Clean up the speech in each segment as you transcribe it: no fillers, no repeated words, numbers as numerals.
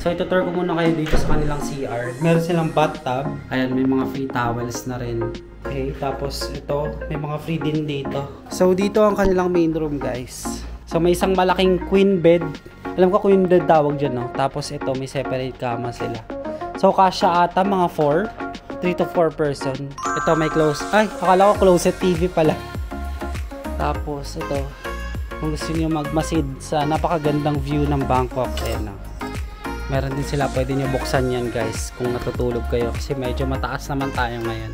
So itutur ko muna kayo dito sa kanilang CR. Meron silang bathtub. Ayan, may mga free towels na rin. Okay, tapos ito, may mga free din dito. So dito ang kanilang main room, guys. So may isang malaking queen bed. Alam ko queen bed tawag dyan, no? Tapos ito, may separate kama sila. So kasya ata mga 3 to 4 person. Ito may close. Ay, akala ko closet TV pala. Tapos ito, kung gusto niyo magmasid sa napakagandang view ng Bangkok, ayan, no? Meron din sila, pwede niyo buksan yan, guys, kung natutulog kayo. Kasi medyo mataas naman tayo ngayon.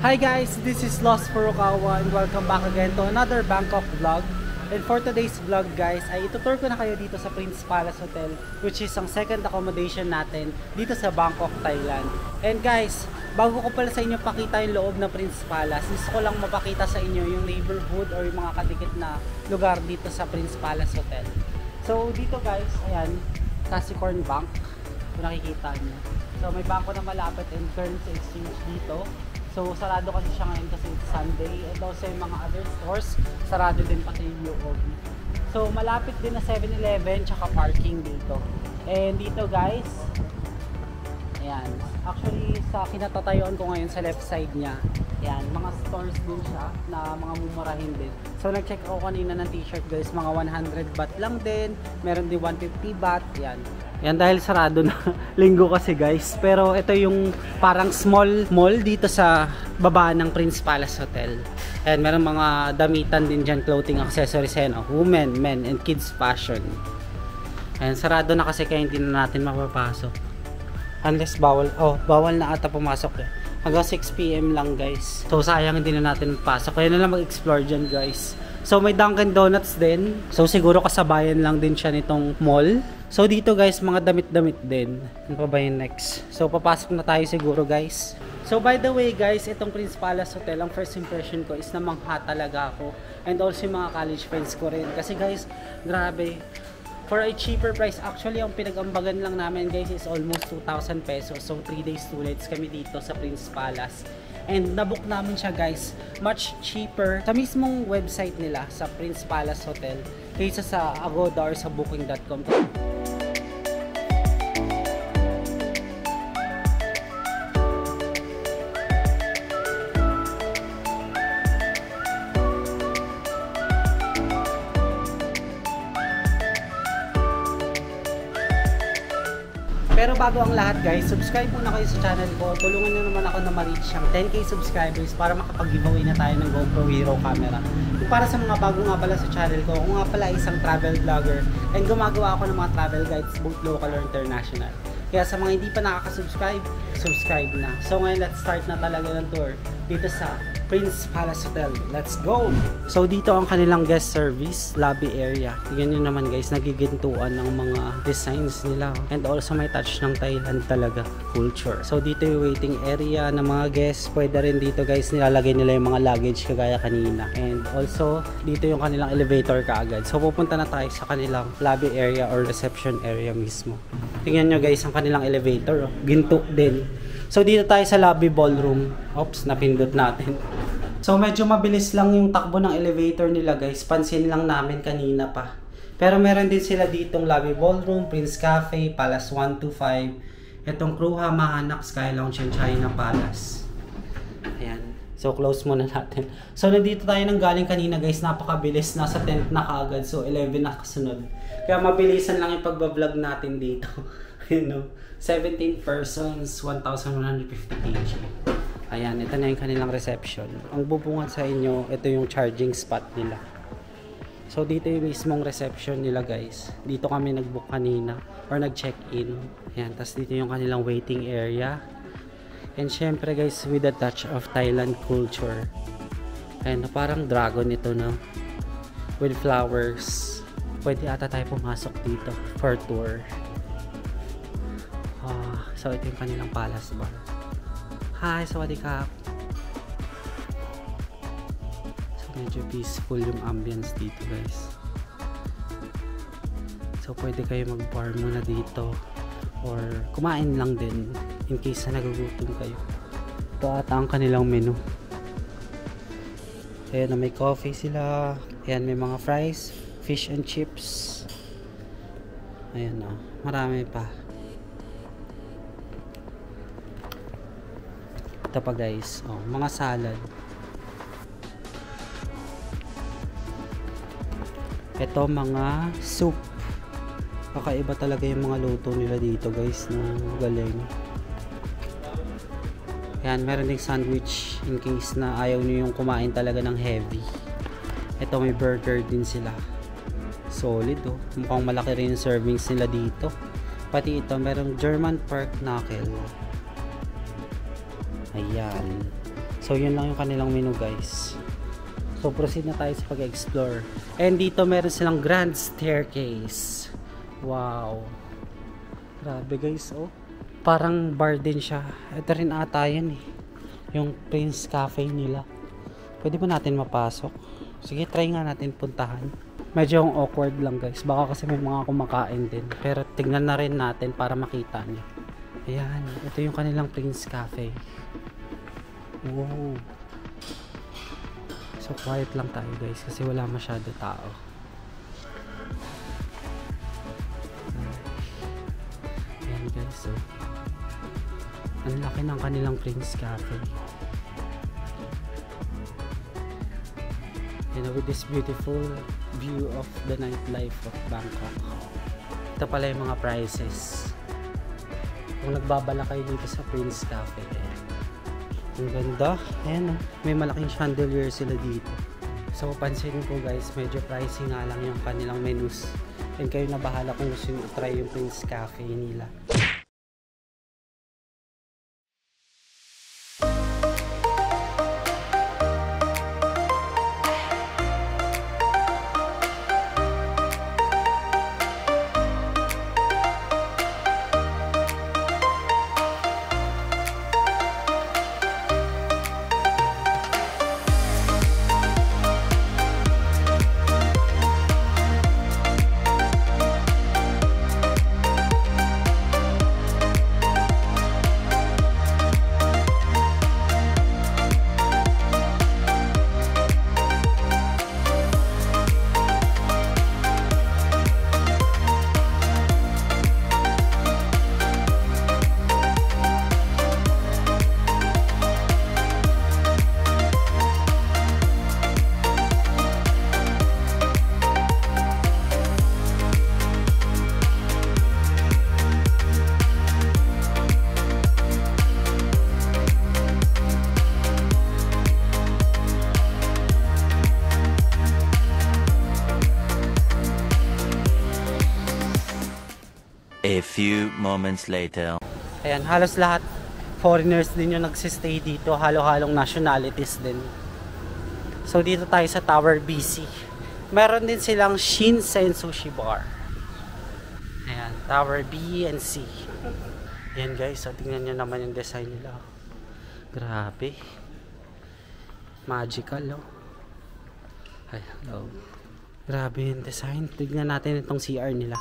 Hi guys, this is Lost Furukawa and welcome back again to another Bangkok vlog. And for today's vlog, guys, ay itutur ko na kayo dito sa Prince Palace Hotel, which is ang second accommodation natin dito sa Bangkok, Thailand. And guys, bago ko pala sa inyo pakita yung loob ng Prince Palace, gusto ko lang mapakita sa inyo yung neighborhood or yung mga kadikit na lugar dito sa Prince Palace Hotel. So dito guys, ayan, Capricorn Bank, kung nakikita nyo. So may bangko na malapit and currency exchange dito. So sarado kasi siya ngayon kasi it's Sunday, and also yung mga other stores sarado din pati yung loob. So malapit din na 7-Eleven tsaka parking dito. And dito guys, ayan, actually sa kinatatayuan ko ngayon sa left side niya, ayan, mga stores din siya na mga mumurahin din. So nag-check ako kanina ng t-shirt guys, mga 100 baht lang din, meron din 150 baht, ayan. Yan dahil sarado na linggo kasi guys. Pero ito yung parang small mall dito sa baba ng Prince Palace Hotel. And meron mga damitan din dyan, clothing, accessories, and women, men, and kids fashion. And sarado na kasi kaya hindi na natin mapapasok. Unless bawal, bawal na ata pumasok eh. Hanggang 6 PM lang guys. So sayang hindi na natin mapasok. Kaya na lang mag-explore dyan guys. So may Dunkin Donuts din. So siguro kasabayan lang din siya nitong mall. So dito guys, mga damit-damit din. Ano pa ba yung next? So papasok na tayo siguro guys. So by the way guys, itong Prince Palace Hotel, ang first impression ko is namangha talaga ako. And also yung mga college friends ko rin. Kasi guys, grabe. For a cheaper price, actually ang pinag-ambagan lang namin guys is almost 2,000 pesos. So 3 days 2 nights kami dito sa Prince Palace. And nabook namin siya guys, much cheaper sa mismong website nila sa Prince Palace Hotel kaysa sa Agoda or sa booking.com. Pero bago ang lahat guys, subscribe muna kayo sa channel ko. Tulungan nyo naman ako na ma-reach ang 10k subscribers para makapag-giveaway na tayo ng GoPro Hero camera. Kung para sa mga bago nga pala sa channel ko, ako nga pala isang travel vlogger and gumagawa ako ng mga travel guides both local or international. Kaya sa mga hindi pa nakaka-subscribe, subscribe na. So ngayon, let's start na talaga ng tour dito sa Prince Palace Hotel. Let's go! So dito ang kanilang guest service, lobby area. Tingnan nyo naman guys, nagigintuan ng mga designs nila. And also may touch ng Thailand talaga, culture. So dito yung waiting area ng mga guests. Pwede rin dito guys, nilalagay nila yung mga luggage kagaya kanina. And also, dito yung kanilang elevator kaagad. So pupunta na tayo sa kanilang lobby area or reception area mismo. Tingnan nyo guys, ang kanilang elevator. Ginto din. So dito tayo sa lobby ballroom. Oops, napindot natin. So medyo mabilis lang yung takbo ng elevator nila guys. Pansin lang namin kanina pa. Pero meron din sila ditong lobby ballroom, Prince Cafe, Palace 125. Itong Kruha Mahanak Sky Lounge and China Palace. Ayan. So close muna natin. So nandito tayo nang galing kanina guys. Napakabilis. Nasa 10 na kaagad. So 11 na kasunod. Kaya mabilisan lang yung pagbablog natin dito. You know, 17 persons, 1,150 kg. Ayan, ito na yung kanilang reception. Ang bubungan sa inyo, ito yung charging spot nila. So dito yung mismong reception nila guys. Dito kami nag-book kanina or nag-check-in. Ayan, tas dito yung kanilang waiting area. And syempre guys, with a touch of Thailand culture. Ayan, parang dragon ito, no? With flowers. Pwede ata tayo pumasok dito for tour. So ito yung kanilang palace bar. Hi, sawadee-kap. So medyo peaceful yung ambience dito guys. So pwede kayo mag-bar muna dito or kumain lang din in case na nagugutom kayo. Ito ata ang kanilang menu. Ayan, may coffee sila. Ayan, may mga fries, fish and chips. Ayan o, marami pa. Ito pa guys, oh, mga salad. Ito mga soup. Kakaiba talaga yung mga luto nila dito guys, no? Galing. Yan, meron ding sandwich in case na ayaw nyo yung kumain talaga ng heavy. Ito may burger din sila. Solid oh. Mukhang malaki rin yung servings nila dito. Pati ito, merong German pork knuckle. Ayan. So yun lang yung kanilang menu guys. So proceed na tayo sa pag-explore. And dito meron silang grand staircase. Wow. Grabe guys, oh. Parang bar din siya. Ito rin ata yan eh. Yung Prince Cafe nila. Pwede ba natin mapasok? Sige, try nga natin puntahan. Medyo awkward lang guys. Baka kasi may mga kumakain din. Pero tignan na rin natin para makita niyo. Ayan. Ito yung kanilang Prince Cafe. Wow. So quiet lang tayo guys. Kasi wala masyado tao. So, ang laki ng kanilang Prince Cafe. You know, with this beautiful view of the nightlife of Bangkok. Ito pala yung mga prices. Kung nagbabala kayo dito sa Prince Cafe, ang ganda. Ayan, may malaking chandelier sila dito. So, pansinin ko guys, medyo pricey nga lang yung kanilang menus. And kayo na bahala kung gusto nyo try yung Prince Cafe nila. A few moments later. Ayan, halos lahat foreigners din yung nagsistay dito. Halo-halong nationalities din. So dito tayo sa Tower BC. Meron din silang Shinsen Sushi Bar. Ayan, Tower B and C. Ayan guys, so tingnan nyo naman yung design nila. Grabe. Magical, oh. Ay, hello. Grabe yung design. Tignan natin itong CR nila.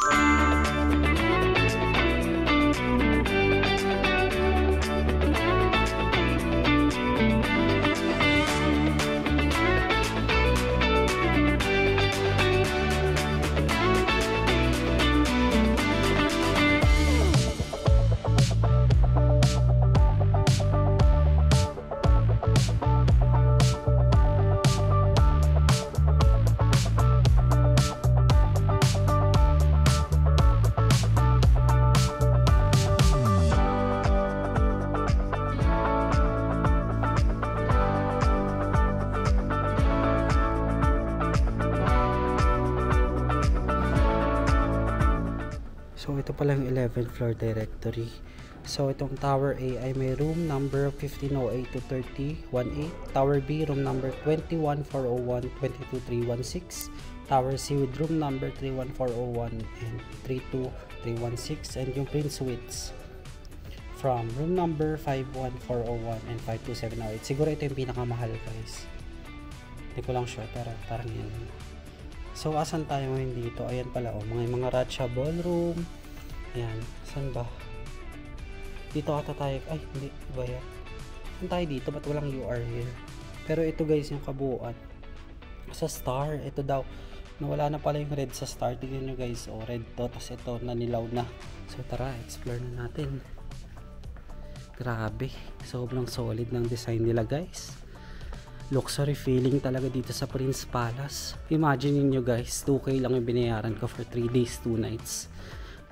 So ito pala yung 11th floor directory. So itong Tower A ay may room number 1508 to 3018. Tower B room number 21401, 22316. Tower C with room number 31401 and 32316, and yung Prince Suites from room number 51401 and 52708. Siguro ito yung pinakamahal guys. Hindi ko lang sure pero parang yun. So asan tayo ngayon dito? Ayan pala oh, mga Ratcha ballroom. Ayan, saan ba? Dito ata tayo. Ay, hindi, iba yan. Saan tayo dito? Ba't walang UR here? Pero ito guys yung kabuuan. Sa star, ito daw. Nawala na pala yung red sa star. Tignan nyo guys, oh red to. Tapos ito nanilaw na. So tara, explore na natin. Grabe, sobrang solid ng design nila guys. Luxury feeling talaga dito sa Prince Palace. Imagine niyo guys, 2K lang yung binayaran ko for 3 days 2 nights.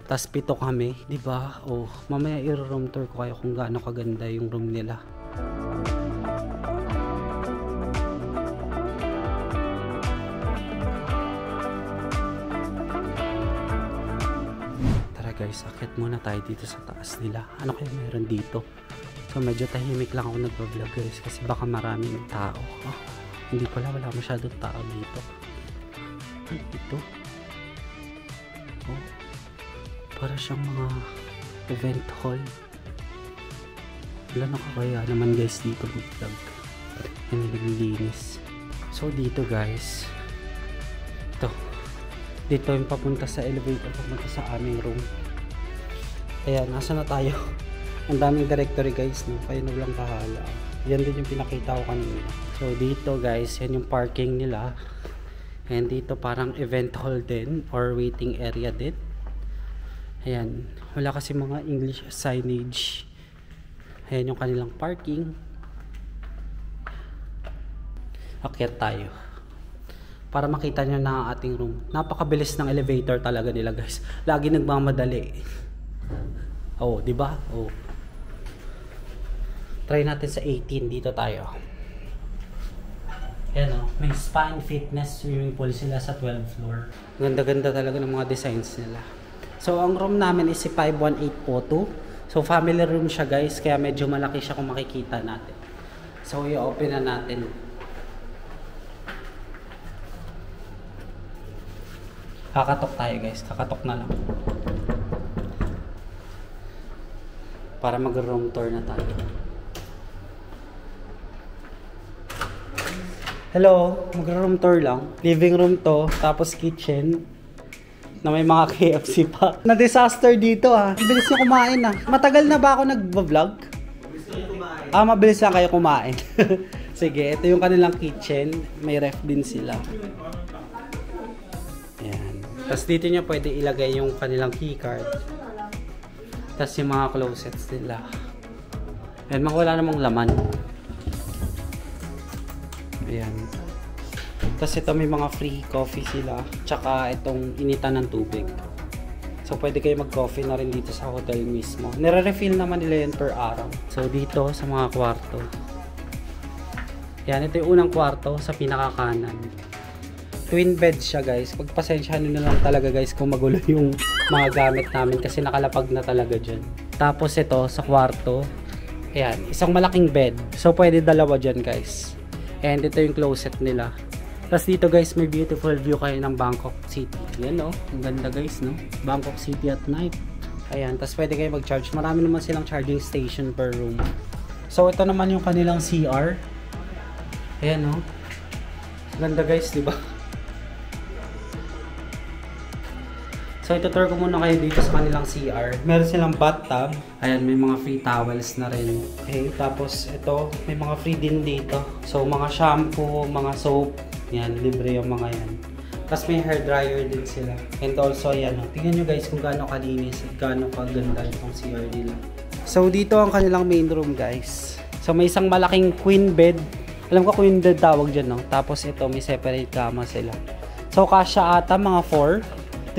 Tas 7 kami, 'di ba? Oh, mamaya i-room tour ko kayo kung gaano kaganda yung room nila. Guys, akit muna tayo dito sa taas nila. Ano kaya meron dito? So medyo tahimik lang ako nagbablog guys kasi baka maraming tao. Oh, hindi pala, wala masyadong tao dito. Ano ito? Oh, para siyang mga event hall. Wala na kaya naman guys dito mag-vlog. Yan yung naglilinis. So dito guys, dito yung papunta sa elevator, papunta sa aming room. Ayan, nasa na tayo. Ang daming directory guys, no? Kayo na lang bahala. Yan din yung pinakita ko kanina. So dito guys, yan yung parking nila. And dito parang event hall din or waiting area din. Ayan, wala kasi mga English signage. Ayan yung kanilang parking. Akyat tayo para makita nyo na ang ating room. Napakabilis ng elevator talaga nila guys. Lagi nagmamadali. Oh, di ba? Oh. Try natin sa 18, dito tayo. Ayan oh, may spa and fitness swimming pool sila sa 12th floor. Ganda-ganda talaga ng mga designs nila. So ang room namin is si 51802. So family room siya guys, kaya medyo malaki siya kung makikita natin. So i-open na natin. Kakatok tayo guys, kakatok na lang. Para mag-room tour na tayo. Hello, mag-room tour lang. Living room to, tapos kitchen na may mga KFC pa. Na-disaster dito ah. Mabilis nyo kumain ah. Matagal na ba ako nag-vlog? Ah, mabilis lang kayo kumain. Sige, ito yung kanilang kitchen. May ref din sila. Ayan. Tapos dito nyo pwede ilagay yung kanilang keycard. Tapos yung mga closets nila. Ayan, wala namang laman. Ayan. Tapos ito may mga free coffee sila. Tsaka itong initan ng tubig. So pwede kayo mag-coffee na rin dito sa hotel mismo. Nire-refill naman nila yun per araw. So dito sa mga kwarto. Ayan, ito yung unang kwarto sa pinakakanan. Twin bed siya guys. Pagpasensyahan nyo na lang talaga guys kung magulo yung mga gamit namin kasi nakalapag na talaga dyan. Tapos ito sa kwarto, ayan, isang malaking bed. So pwede dalawa dyan guys. And ito yung closet nila. Tapos dito guys, may beautiful view kayo ng Bangkok City. Yan oh, ang ganda guys no. Bangkok City at night. Ayan, tapos pwede kayo mag-charge. Marami naman silang charging station per room. So ito naman yung kanilang CR. Ayan oh. Ganda guys, di ba? So itutur ko muna kayo dito sa kanilang CR. Meron silang bathtub. Ayan, may mga free towels na rin. Okay, tapos ito, may mga free din dito. So mga shampoo, mga soap. Yan, libre yung mga yan. Tapos may hair dryer din sila. And also yan, tingnan nyo guys kung gaano kalinis at gaano kaganda itong CR nila. So dito ang kanilang main room guys. So may isang malaking queen bed. Alam ko queen bed tawag dyan no. Tapos ito may separate kama sila. So kasya ata mga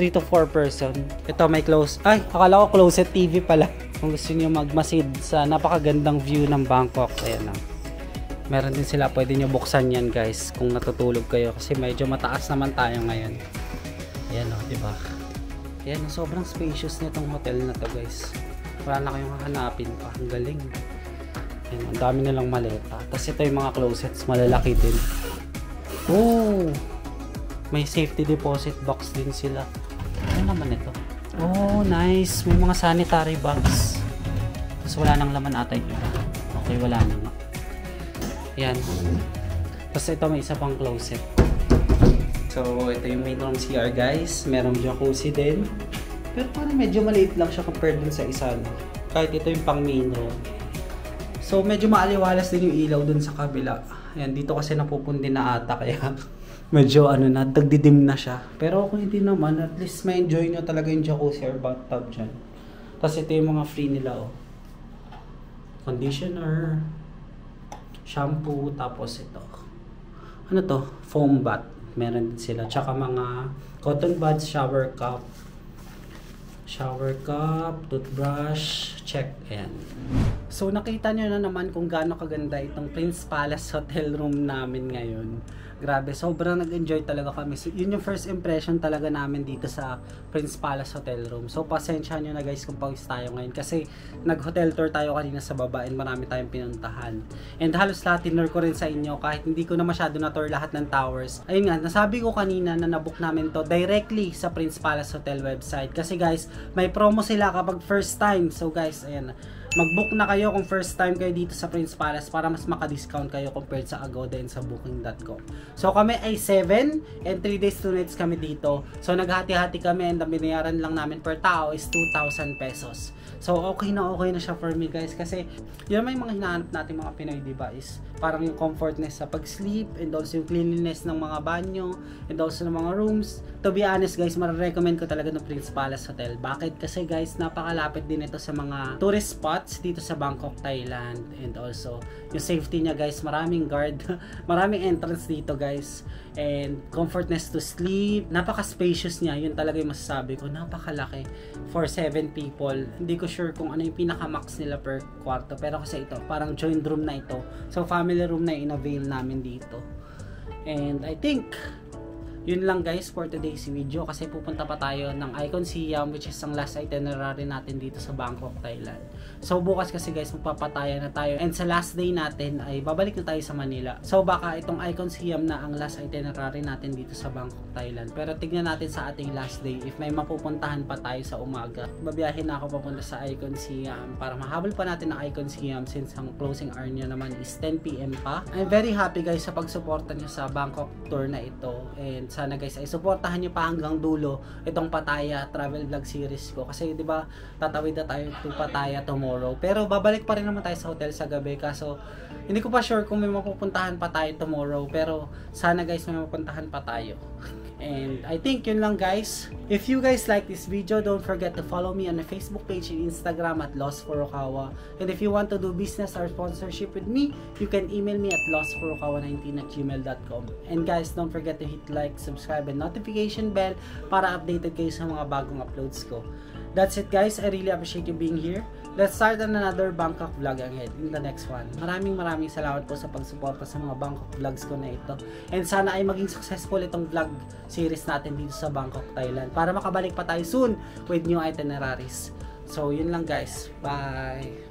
3 to 4 person. Ito may close. Ay, akala ko closet TV pala. Kung gusto niyo magmasid sa napakagandang view ng Bangkok. Ayan na. Meron din sila. Pwede niyo buksan yan guys. Kung natutulog kayo. Kasi medyo mataas naman tayo ngayon. Ayan o, diba? Ayan, sobrang spacious nitong hotel na to guys. Wala na kayong hahanapin pa. Ang galing. Ayan, ang dami nilang maleta. Tapos ito yung mga closets. Malalaki din. Oh! May safety deposit box din sila. Ano naman ito? Oh, nice. May mga sanitary bags. Tapos wala nang laman ata yung iba. Okay, wala na nga. Ayan. Tapos ito may isa pang closet. So ito yung main room CR guys. Merong jacuzzi din. Pero parang medyo maliit lang siya compared dun sa isa. No? Kahit ito yung pang main room. So medyo maaliwalas din yung ilaw dun sa kabila. Ayan, dito kasi napupundi na ata kaya medyo ano na, tagdidim na siya. Pero kung hindi naman, at least may enjoy nyo talaga yung jacuzzi or bathtub dyan. Tapos ito yung mga free nila oh. Conditioner, shampoo, tapos ito. Ano to? Foam bath. Meron din sila. Tsaka mga cotton buds, shower cup, toothbrush, check. Ayan. So nakita nyo na naman kung gaano kaganda itong Prince Palace Hotel room namin ngayon. Grabe, sobrang nag-enjoy talaga kami. So, yun yung first impression talaga namin dito sa Prince Palace Hotel room. So pasensya nyo na guys kung pawis tayo ngayon kasi nag-hotel tour tayo kanina sa baba and marami tayong pinuntahan. And halos lahat tinur ko rin sa inyo kahit hindi ko na masyado na-tour lahat ng towers. Ayun nga, nasabi ko kanina na nabook namin to directly sa Prince Palace Hotel website. Kasi guys, may promo sila kapag first time. So guys, ayan, mag-book na kayo kung first time kayo dito sa Prince Palace para mas maka-discount kayo compared sa Agoda and sa Booking.com. So kami ay 7 and 3 days 2 nights kami dito. So naghati-hati kami and ang binayaran lang namin per tao is 2,000 pesos. So okay na siya for me guys kasi yun may mga hinahanap natin mga Pinoy diba is parang yung comfortness sa pag-sleep and also yung cleanliness ng mga banyo and also ng mga rooms. To be honest guys, marirecommend ko talaga ng Prince Palace Hotel. Bakit? Kasi guys, napakalapit din ito sa mga tourist spots dito sa Bangkok, Thailand. And also, yung safety niya guys, maraming guard, maraming entrance dito guys. And comfortness to sleep, napaka-spacious niya. Yun talaga yung masasabi ko, napakalaki for 7 people. Hindi ko sure kung ano yung pinaka-max nila per kwarto. Pero kasi ito, parang joint room na ito. So, family room na in-avail namin dito. And I think yun lang guys for today's video kasi pupunta pa tayo ng Icon Siam which is ang last itinerary natin dito sa Bangkok, Thailand. So bukas kasi guys magpapataya na tayo and sa last day natin ay babalik na tayo sa Manila. So baka itong Icon Siam na ang last itinerary natin dito sa Bangkok, Thailand. Pero tignan natin sa ating last day if may mapupuntahan pa tayo sa umaga. Babiyahin na ako papunta sa Icon Siam para mahabol pa natin ang Icon Siam since ang closing hour niya naman is 10 PM pa. I'm very happy guys sa pagsuporta niyo sa Bangkok tour na ito and sana guys ay suportahan niyo pa hanggang dulo itong Pattaya travel vlog series ko kasi 'di ba tatawid na tayo to Pattaya tomorrow pero babalik pa rin naman tayo sa hotel sa gabi kaso hindi ko pa sure kung may mapupuntahan pa tayo tomorrow pero sana guys may mapupuntahan pa tayo. And I think yun lang guys. If you guys like this video, don't forget to follow me on the Facebook page and Instagram at Lost Furukawa. And if you want to do business or sponsorship with me, you can email me at lostfurukawa19@gmail.com. And guys, don't forget to hit like, subscribe, and notification bell para updated kayo sa mga bagong uploads ko. That's it guys. I really appreciate you being here. Let's start on another Bangkok vlog ahead in the next one. Maraming salamat po sa pagsuporta sa mga Bangkok vlogs ko na ito. And sana ay maging successful itong vlog series natin dito sa Bangkok, Thailand. Para makabalik pa tayo soon with new itineraries. So yun lang guys. Bye!